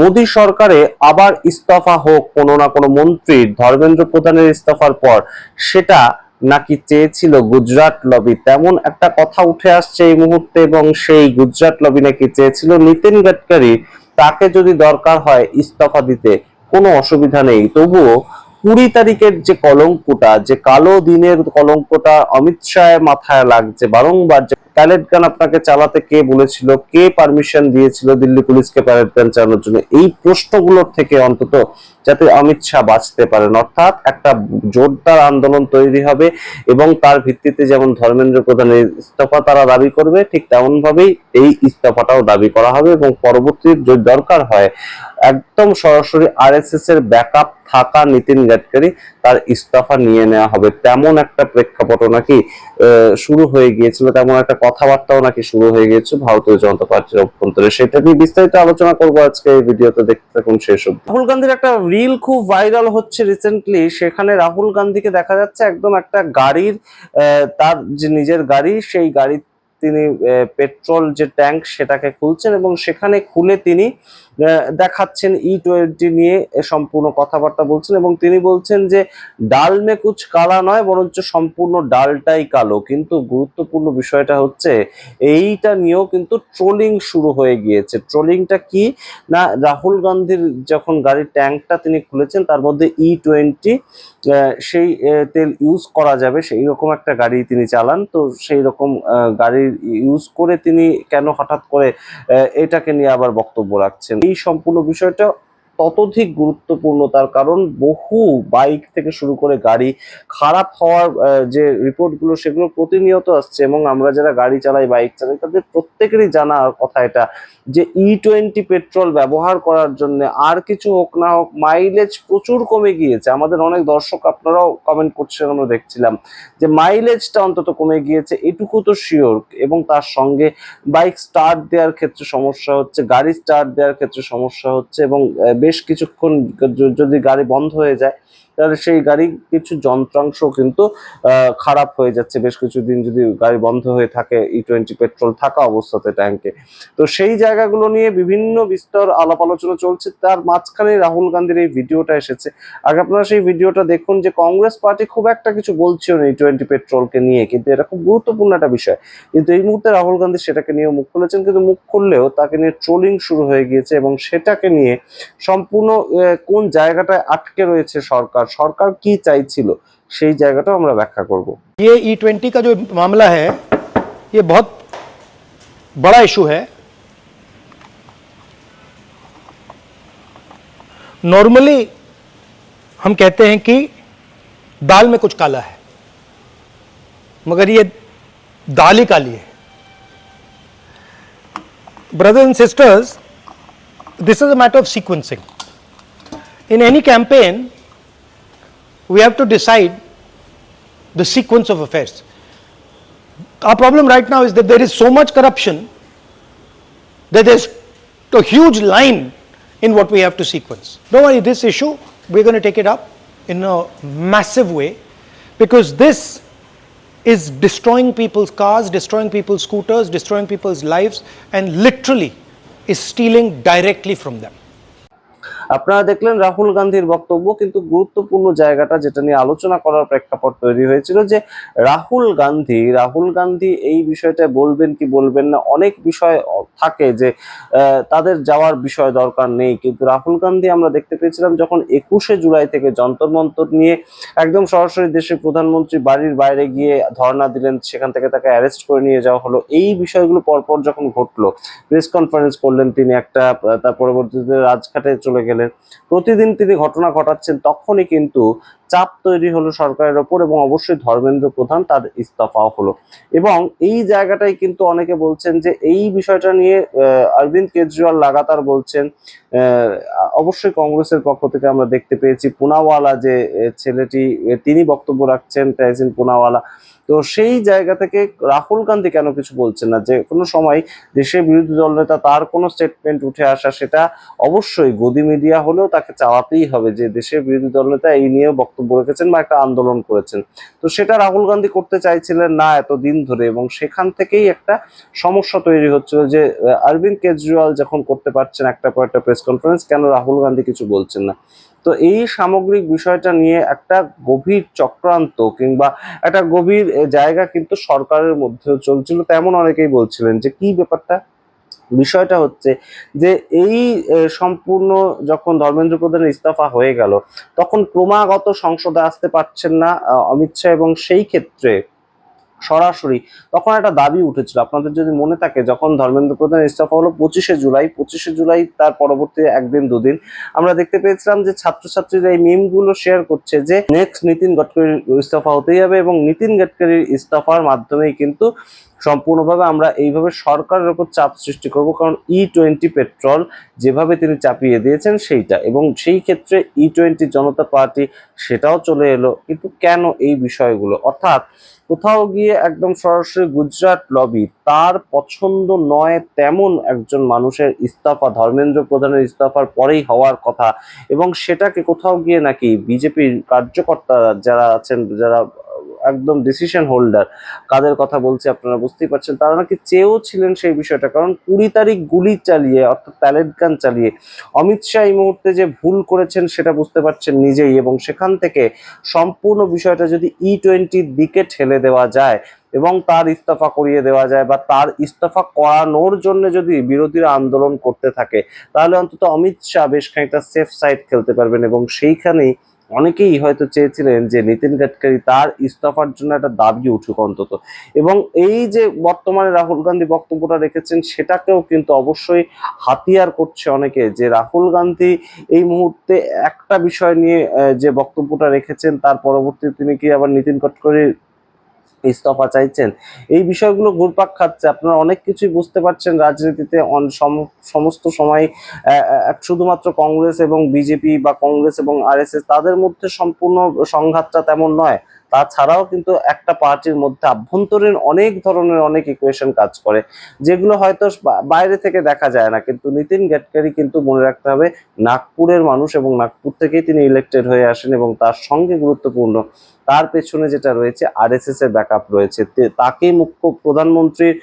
মোদী সরকারে আবার ইস্তফা হোক কোনো না কোনো মন্ত্রীর, ধর্মেন্দ্র প্রধানের ইস্তফার পর সেটা নাকি চেয়েছিল গুজরাট লবি, তেমন একটা কথা উঠে আসছে এই মুহূর্তে। এবং সেই গুজরাট লবি নাকি চেয়েছিল নীতিন গাডকারি তাকে যদি দরকার হয় ইস্তফা দিতে কোনো অসুবিধা নেই, তবুও 20 তারিখের যে কলঙ্কটা, যে কালো দিনের কলঙ্কটা অমিত শাহের মাথায় লাগছে বারংবার, যে প্যালেট গান আপনাকে চালাতে কে বলেছিল, কে পারমিশন দিয়েছিল দিল্লি পুলিশকে প্যালেট গান চালানোর জন্য, এই প্রশ্নগুলোর থেকে অন্তত যাতে অমিত শাহ বাঁচতে পারেন। অর্থাৎ একটা জোরদার আন্দোলন তৈরি হবে এবং তার ভিত্তিতে যেমন ধর্মেন্দ্র প্রধানের ইস্তফা তারা দাবি করবে, ঠিক তেমন ভাবেই এই ইস্তফাটাও দাবি করা হবে এবং পরবর্তী যদি দরকার হয় একদম সরাসরি আরএসএস এর ব্যাকআপ থাকা নীতিন গাডকারি তার ইস্তফা নিয়ে নেওয়া হবে। তেমন একটা প্রেক্ষাপটও নাকি শুরু হয়ে গিয়েছিল, তেমন একটা কথাবার্তাও নাকি শুরু হয়ে গিয়েছিল ভারতীয় জনতা পার্টির অভ্যন্তরে। সেটা নিয়ে বিস্তারিত আলোচনা করবো আজকে এই ভিডিওতে, দেখতে থাকুন শেষ অবধি। রাহুল গান্ধীর একটা রিল খুব ভাইরাল হচ্ছে রিসেন্টলি, সেখানে রাহুল গান্ধীকে দেখা যাচ্ছে একদম একটা গাড়ির, তার যে নিজের গাড়ি, সেই গাড়ি তিনি পেট্রোল যে ট্যাঙ্ক সেটাকে খুলছেন এবং সেখানে খুলে তিনি দেখাচ্ছেন E20 নিয়ে সম্পূর্ণ কথাবার্তা বলছেন এবং তিনি বলছেন যে ডাল মে কুছ কালা নয়, বরঞ্চ সম্পূর্ণ ডালটাই কালো। কিন্তু গুরুত্বপূর্ণ বিষয়টা হচ্ছে এইটা নিয়েও কিন্তু ট্রোলিং শুরু হয়ে গিয়েছে। ট্রোলিংটা কি না, রাহুল গান্ধীর যখন গাড়ির ট্যাঙ্কটা তিনি খুলেছেন তার মধ্যে E20 সেই তেল ইউজ করা যাবে সেই রকম একটা গাড়ি তিনি চালান। তো সেই রকম গাড়ির ইউজ করে তিনি কেন হঠাৎ করে এটাকে নিয়ে আবার বক্তব্য রাখছেন, এই সম্পূর্ণ বিষয়টা ততোধিক গুরুত্বপূর্ণ। তার কারণ বহু বাইক থেকে শুরু করে গাড়ি খারাপ হওয়ার যে রিপোর্টগুলো সেগুলো প্রতিনিয়ত আসছে এবং আমরা যারা গাড়ি চালাই, বাইক চালাই, তাদের প্রত্যেকেরই জানা কথা এটা যে E20 পেট্রোল ব্যবহার করার জন্য আর কিছু হোক না হোক মাইলেজ প্রচুর কমে গিয়েছে। আমাদের অনেক দর্শক আপনারাও কমেন্ট করছেন, আমরা দেখছিলাম যে মাইলেজটা অন্তত কমে গিয়েছে, এটুকু তো শিওর। এবং তার সঙ্গে বাইক স্টার্ট দেওয়ার ক্ষেত্রে সমস্যা হচ্ছে, গাড়ি স্টার্ট দেওয়ার ক্ষেত্রে সমস্যা হচ্ছে এবং বেশ কিছুক্ষণ যদি গাড়ি বন্ধ হয়ে যায় তাহলে সেই গাড়ি কিছু যন্ত্রাংশ কিন্তু খারাপ হয়ে যাচ্ছে বেশ কিছুদিন যদি গাড়ি বন্ধ হয়ে থাকে E20 পেট্রোল থাকা অবস্থাতে ট্যাঙ্কে। তো সেই জায়গাগুলো নিয়ে বিভিন্ন বিস্তর আলাপ আলোচনা চলছে, তার মাঝখানে রাহুল গান্ধীর এই ভিডিওটা এসেছে। আগে আপনারা সেই ভিডিওটা দেখুন যে কংগ্রেস পার্টি খুব একটা কিছু বলছিল না E20 পেট্রোলকে নিয়ে, কিন্তু এটা খুব গুরুত্বপূর্ণ একটা বিষয়। কিন্তু এই মুহূর্তে রাহুল গান্ধী সেটাকে নিয়ে মুখ খুলেছেন, কিন্তু মুখ খুললেও তাকে নিয়ে ট্রোলিং শুরু হয়ে গিয়েছে এবং সেটাকে নিয়ে সম্পূর্ণ কোন জায়গাটায় আটকে রয়েছে সরকার, সরকার কি চাইছিল সেই জায়গাটাও আমরা ব্যাখ্যা করব। ये E20 का जो मामला है ये बहुत बड़ा इशू है। नॉर्मली हम कहते हैं कि दाल में कुछ काला है, मगर ये दाल ही काली है। Brothers and sisters, this is a matter of sequencing. In any campaign, we have to decide the sequence of affairs. Our problem right now is that there is so much corruption that there's a huge line in what we have to sequence. Don't worry, this issue, we're going to take it up in a massive way because this is destroying people's cars, destroying people's scooters, destroying people's lives, and literally is stealing directly from them. আপনারা দেখলেন রাহুল গান্ধীর বক্তব্য, কিন্তু গুরুত্বপূর্ণ জায়গাটা যেটা নিয়ে আলোচনা করার প্রেক্ষাপট তৈরি হয়েছিল যে রাহুল গান্ধী এই বিষয়টা বলবেন কি বলবেন না, অনেক বিষয় থাকে যে তাদের যাওয়ার বিষয় দরকার নেই, কিন্তু রাহুল গান্ধী আমরা দেখতে পেয়েছিলাম যখন 21শে জুলাই থেকে যন্তর মন্তর নিয়ে একদম সরাসরি দেশের প্রধানমন্ত্রী বাড়ির বাইরে গিয়ে ধর্ণা দিলেন, সেখান থেকে তাকে অ্যারেস্ট করে নিয়ে যাওয়া হলো। এই বিষয়গুলো পরপর যখন ঘটলো, প্রেস কনফারেন্স করলেন তিনি একটা, তার পরবর্তীতে রাজঘাটে চলে গেলেন, প্রতিদিন তিনি ঘটনা ঘটাচ্ছেন, তখনই কিন্তু চাপ তৈরি হলো সরকারের ওপর এবং অবশ্যই ধর্মেন্দ্র প্রধান তার ইস্তফাও হলো। এবং এই জায়গাটাই কিন্তু অনেকে বলছেন যে এই বিষয়টা নিয়ে অরবিন্দ কেজরিওয়াল লাগাতার বলছেন। অবশ্যই কংগ্রেসের পক্ষ থেকে আমরা দেখতে পেয়েছি পুনাওয়ালা যে ছেলেটি, তিনি বক্তব্য রাখছেন, তেহসিন পুনাওয়ালা। তো সেই জায়গা থেকে রাহুল গান্ধী কেন কিছু বলছেন না, যে কোনো সময় দেশের বিরোধী দলনেতা তার কোনো স্টেটমেন্ট উঠে আসা, সেটা অবশ্যই গদি মিডিয়া হলেও তাকে চাওয়াতেই হবে যে দেশের বিরোধী দলনেতা এই নিয়েও বক্তব্য বক্তব্য রেখেছেন বা একটা আন্দোলন করেছেন। তো সেটা রাহুল গান্ধী করতে চাইছিলেন না এতদিন ধরে, এবং সেখান থেকেই একটা সমস্যা তৈরি হচ্ছিল যে অরবিন্দ কেজরিওয়াল যখন করতে পারছেন একটা পর একটা প্রেস কনফারেন্স, কেন রাহুল গান্ধী কিছু বলছেন না। তো এই সামগ্রিক বিষয়টা নিয়ে একটা গভীর চক্রান্ত কিংবা একটা গভীর জায়গা কিন্তু সরকারের মধ্যেও চলছিল। তেমন অনেকেই বলছিলেন যে কি ব্যাপারটা, বিষয়টা হচ্ছে যে এই সম্পূর্ণ যখন ধর্মেন্দ্র প্রধানের ইস্তফা হয়ে গেল, তখন ক্রমাগত সংসদে আসতে পারছেন না অমিত শাহ, এবং সেই ক্ষেত্রে সরাসরি তখন একটা দাবি উঠেছিল। আপনাদের যদি মনে থাকে, যখন ধর্মেন্দ্র প্রধানের ইস্তফা হলো 25শে জুলাই, তার পরবর্তী একদিন দুদিন আমরা দেখতে পেয়েছিলাম যে ছাত্রছাত্রীরা এই মিমগুলো শেয়ার করছে যে নেক্সট নীতিন গডকরির ইস্তফা হতেই হবে, এবং নীতিন গডকরির ইস্তফার মাধ্যমেই কিন্তু সম্পূর্ণভাবে আমরা এইভাবে সরকারের উপর চাপ সৃষ্টি করব, কারণ E20 পেট্রোল যেভাবে তিনি চাপিয়ে দিয়েছেন সেইটা, এবং সেই ক্ষেত্রে E20 জনতা পার্টি সেটাও চলে এলো। কিন্তু কেন এই বিষয়গুলো, অর্থাৎ কোথাও গিয়ে একদম সরাসরি গুজরাট লবি, তার পছন্দ নয় তেমন একজন মানুষের ইস্তফা ধর্মেন্দ্র প্রধানের ইস্তফার পরেই হওয়ার কথা, এবং সেটাকে কোথাও গিয়ে নাকি বিজেপির কার্যকর্তা যারা আছেন, যারা একদম ডিসিশন হোল্ডার, কাদের কথা বলছি আপনারা বুঝতেই পারছেন, তারা নাকি চেয়েও ছিলেন সেই বিষয়টা। কারণ 20 তারিখ গুলি চালিয়ে, অর্থাৎ প্যালেট গান চালিয়ে অমিত শাহ এই মুহূর্তে যে ভুল করেছেন সেটা বুঝতে পারছেন নিজেই, এবং সেখান থেকে সম্পূর্ণ বিষয়টা যদি E20 দিকে ঠেলে দেওয়া যায় এবং তার ইস্তফা করিয়ে দেওয়া যায়, বা তার ইস্তফা করানোর জন্য যদি বিরোধীরা আন্দোলন করতে থাকে, তাহলে অন্তত অমিত শাহ বেশ খানিকটা সেফ সাইড খেলতে পারবেন। এবং সেইখানেই অনেকেই হয়তো চেয়েছিলেন যে নীতিন গাডকারি তার ইস্তফার জন্য একটা দাবি উঠুক অন্তত। এবং এই যে বর্তমানে রাহুল গান্ধী বক্তব্যটা রেখেছেন, সেটাকেও কিন্তু অবশ্যই হাতিয়ার করছে অনেকে, যে রাহুল গান্ধী এই মুহূর্তে একটা বিষয় নিয়ে যে বক্তব্যটা রেখেছেন, তার পরবর্তীতে তিনি কি আবার নীতিন গডকরির ইস্তফা চাইছেন। এই বিষয়গুলো ঘুরপাক খাচ্ছে, আপনারা অনেক কিছুই বুঝতে পারছেন রাজনীতিতে সমস্ত সময় শুধুমাত্র কংগ্রেস এবং বিজেপি বা কংগ্রেস এবং আরএসএস তাদের মধ্যে সম্পূর্ণ সংঘাতটা তেমন নয়, তাছাড়াও কিন্তু একটা পার্টির মধ্যে আভ্যন্তরীণ অনেক ধরনের অনেক ইকুয়েশন কাজ করে, যেগুলো হয়তো বাইরে থেকে দেখা যায় না। কিন্তু নীতিন গডকরি কিন্তু মনে রাখতে হবে নাগপুরের মানুষ, এবং নাগপুর থেকেই তিনি ইলেক্টেড হয়ে আসেন, এবং তার সঙ্গে গুরুত্বপূর্ণ তার পেছনে যেটা রয়েছে আরএসএস এর ব্যাকআপ রয়েছে। তাকেই মুখ্য প্রধানমন্ত্রীর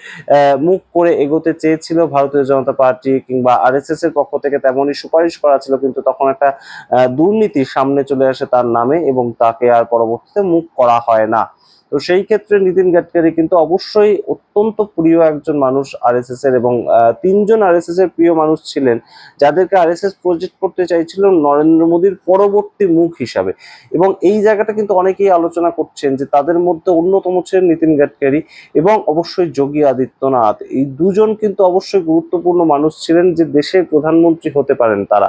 মুখ করে এগোতে চেয়েছিল ভারতীয় জনতা পার্টি কিংবা আরএসএস এর পক্ষ থেকে, তেমনই সুপারিশ করা ছিল, কিন্তু তখন একটা দুর্নীতি সামনে চলে আসে তার নামে, এবং তাকে আর পরবর্তীতে মুখ করা হয় না। তো সেই ক্ষেত্রে নীতিন গডকরি কিন্তু অবশ্যই অত্যন্ত প্রিয় একজন মানুষ আরএসএস এর, এবং 3জন আরএসএস এর প্রিয় মানুষ ছিলেন যাদেরকে আরএসএস প্রজেক্ট করতে চাইছিল নরেন্দ্র মোদীর পরবর্তী মুখ হিসাবে। এবং এই জায়গাটা কিন্তু অনেকেই আলোচনা করছেন যে তাদের মধ্যে অন্যতম ছিলেন নীতিন গডকরি এবং অবশ্যই যোগী আদিত্যনাথ। এই দুজন কিন্তু অবশ্যই গুরুত্বপূর্ণ মানুষ ছিলেন যে দেশের প্রধানমন্ত্রী হতে পারেন তারা।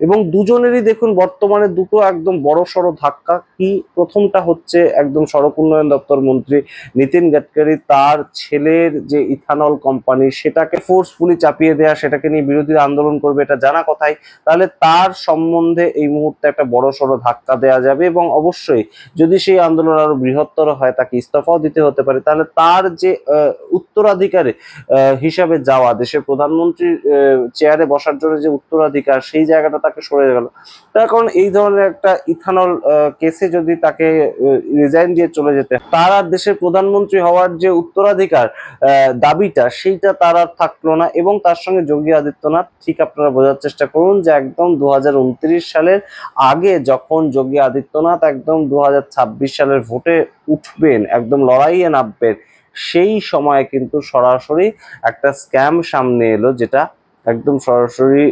এবং দুজনেরই দেখুন বর্তমানে দুটো একদম বড়সড় ধাক্কা। কি, প্রথমটা হচ্ছে একদম সড়ক উন্নয়ন দপ্তর মন্ত্রী নীতিন গডকরি তার ছেলের যে ইথানল কোম্পানি সেটাকে ফোর্সফুলি চাপিয়ে দেয়া, সেটাকে নিয়ে বিরোধীরা আন্দোলন করবে, এটা জানা কথাই। তাহলে তার সম্বন্ধে এই মুহূর্তে একটা বড়সড় ধাক্কা দেওয়া যাবে, এবং অবশ্যই যদি সেই আন্দোলন আরো বৃহত্তর হয়, তাকে ইস্তফাও দিতে হতে পারে। তাহলে তার যে উত্তরাধিকারী হিসাবে যাওয়া, দেশের প্রধানমন্ত্রীর চেয়ারে বসার জন্য যে উত্তরাধিকার, সেই জায়গাটা তাকে সরে গেল। তার কারণ এই ধরনের একটা ইথানল কেসে যদি তাকে রিজাইন দিয়ে চলে যেতে, তার আর দেশের প্রধানমন্ত্রী হওয়ার যে উত্তরাধিকার দাবিটা, সেইটা তার আর থাকলো না। এবং তার সঙ্গে যোগী আদিত্যনাথ, ঠিক আপনারা বোঝার চেষ্টা করুন যে একদম 2029 সালের আগে যখন যোগী আদিত্যনাথ একদম 2026 সালের ভোটে উঠবেন, একদম লড়াইয়ে নামবেন, সেই সময় কিন্তু সরাসরি একটা স্ক্যাম সামনে এলো, যেটা একদম সরাসরি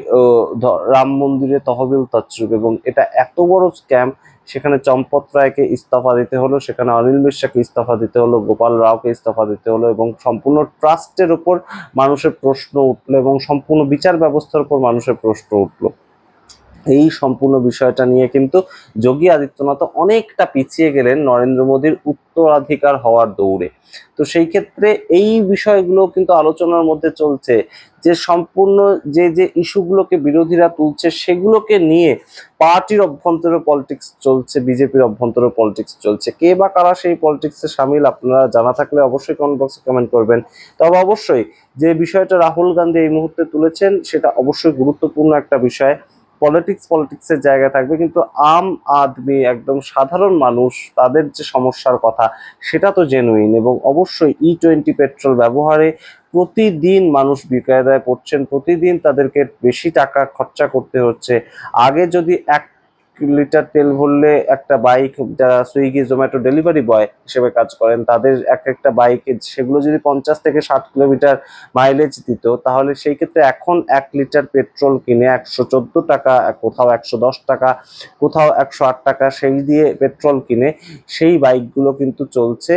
রাম মন্দিরে তহবিল তছরূপ। এবং এটা এত বড় স্ক্যাম, সেখানে চম্পত রায়কে ইস্তফা দিতে হলো, সেখানে অনিল মিশ্রাকে ইস্তফা দিতে হলো, গোপাল রাওকে ইস্তফা দিতে হলো, এবং সম্পূর্ণ ট্রাস্টের উপর মানুষের প্রশ্ন উঠলো, এবং সম্পূর্ণ বিচার ব্যবস্থার উপর মানুষের প্রশ্ন উঠলো। এই সম্পূর্ণ বিষয়টা নিয়ে কিন্তু যোগী আদিত্যনাথ অনেকটা পিছিয়ে গেলেন নরেন্দ্র মোদীর উত্তরাধিকার হওয়ার দৌড়ে। তো সেই ক্ষেত্রে এই বিষয়গুলো কিন্তু আলোচনার মধ্যে চলছে, যে সম্পূর্ণ যে যে ইস্যুগুলোকে বিরোধীরা তুলছে সেগুলোকে নিয়ে পার্টির অভ্যন্তরে পলিটিক্স চলছে, বিজেপির অভ্যন্তরে পলিটিক্স চলছে। কে বা কারা সেই পলিটিক্সে সামিল, আপনারা জানা থাকলে অবশ্যই কমেন্ট বক্সে কমেন্ট করবেন। তবে অবশ্যই যে বিষয়টা রাহুল গান্ধী এই মুহূর্তে তুলেছেন, সেটা অবশ্যই গুরুত্বপূর্ণ একটা বিষয়। পলিটিক্সের জায়গায় থাকবে, কিন্তু আম আদমি একদম সাধারণ মানুষ তাদের যে সমস্যার কথা সেটা তো জেনুইন। এবং অবশ্যই E20 পেট্রোল ব্যবহারে প্রতিদিন মানুষ বিকায়দায় পড়ছেন, প্রতিদিন তাদেরকে বেশি টাকা খরচা করতে হচ্ছে। আগে যদি 1 লিটার তেল ভরলে একটা বাইক, যারা সুইগি জোম্যাটো ডেলিভারি বয় হিসেবে কাজ করেন, তাদের একটা বাইকে সেগুলো যদি 50 থেকে 60 কিলোমিটার মাইলেজ দিত, তাহলে সেই ক্ষেত্রে এখন 1 লিটার পেট্রোল কিনে 114 টাকা, কোথাও 110 টাকা, কোথাও 108 টাকা সেই দিয়ে পেট্রোল কিনে সেই বাইকগুলো কিন্তু চলছে।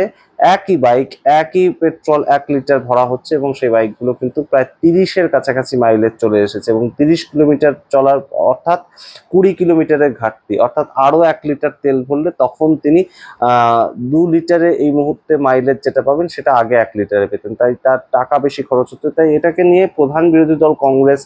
একই বাইক, একই পেট্রোল 1 লিটার ভরা হচ্ছে এবং সেই বাইকগুলো কিন্তু প্রায় 30-এর কাছাকাছি মাইলেজ চলে এসেছে। এবং 30 কিলোমিটার চলার অর্থাৎ 20 কিলোমিটারের ঘাটতি, অর্থাৎ আরো 1 লিটার তেল ভরলে তখন তিনি 2 লিটারে এই মুহূর্তে মাইলেজ যেটা পাবেন সেটা আগে 1 লিটারে পেতেন, তাই তার টাকা বেশি খরচ হচ্ছে। তাই এটাকে নিয়ে প্রধান বিরোধী দল কংগ্রেস,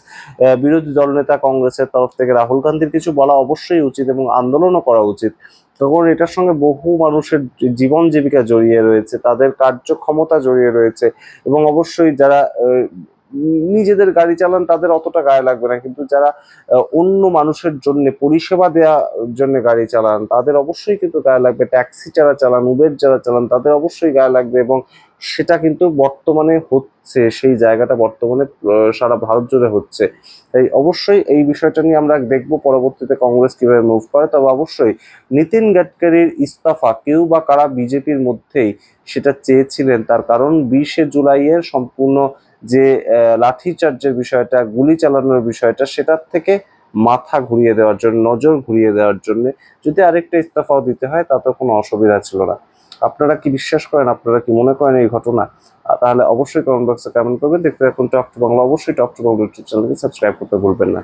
বিরোধী দলনেতা কংগ্রেসের তরফ থেকে রাহুল গান্ধীর কিছু বলা অবশ্যই উচিত এবং আন্দোলনও করা উচিত। তখন এটার সঙ্গে বহু মানুষের জীবন জীবিকা জড়িয়ে রয়েছে, তাদের কার্যক্ষমতা জড়িয়ে রয়েছে। এবং অবশ্যই যারা নিজেদের গাড়ি চালান তাদের অতটা গায়ে লাগবে না, কিন্তু যারা অন্য মানুষের জন্য পরিষেবা দেওয়ার জন্য গাড়ি চালান তাদের অবশ্যই কিন্তু গায়ে লাগবে। ট্যাক্সি যারা চালান, উবের যারা চালান তাদের অবশ্যই গায়ে লাগবে। এবং সেটা কিন্তু বর্তমানে হচ্ছে, সেই জায়গাটা বর্তমানে সারা ভারত জুড়ে হচ্ছে। তাই অবশ্যই এই বিষয়টা নিয়ে আমরা দেখবো পরবর্তীতে কংগ্রেস কিভাবে মুভ করে। তবে অবশ্যই নিতিন গাডকারির ইস্তফা কেউ বা কারা বিজেপির মধ্যেই সেটা চেয়েছিলেন, তার কারণ 20শে জুলাইয়ের সম্পূর্ণ যে লাঠিচার্জের বিষয়টা, গুলি চালানোর বিষয়টা, সেটার থেকে মাথা ঘুরিয়ে দেওয়ার জন্য, নজর ঘুরিয়ে দেওয়ার জন্য যদি আরেকটা ইস্তফাও দিতে হয় তাতে কোনো অসুবিধা ছিল না। আপনারা কি বিশ্বাস করেন, আপনারা কি মনে করেন এই ঘটনা? তাহলে অবশ্যই কমেন্ট বক্সে কমেন্ট করবেন। দেখতে থাকুন টক টু বাংলা। অবশ্যই টক টু বাংলা ইউটিউব চ্যানেলকে সাবস্ক্রাইব করতে ভুলবেন না।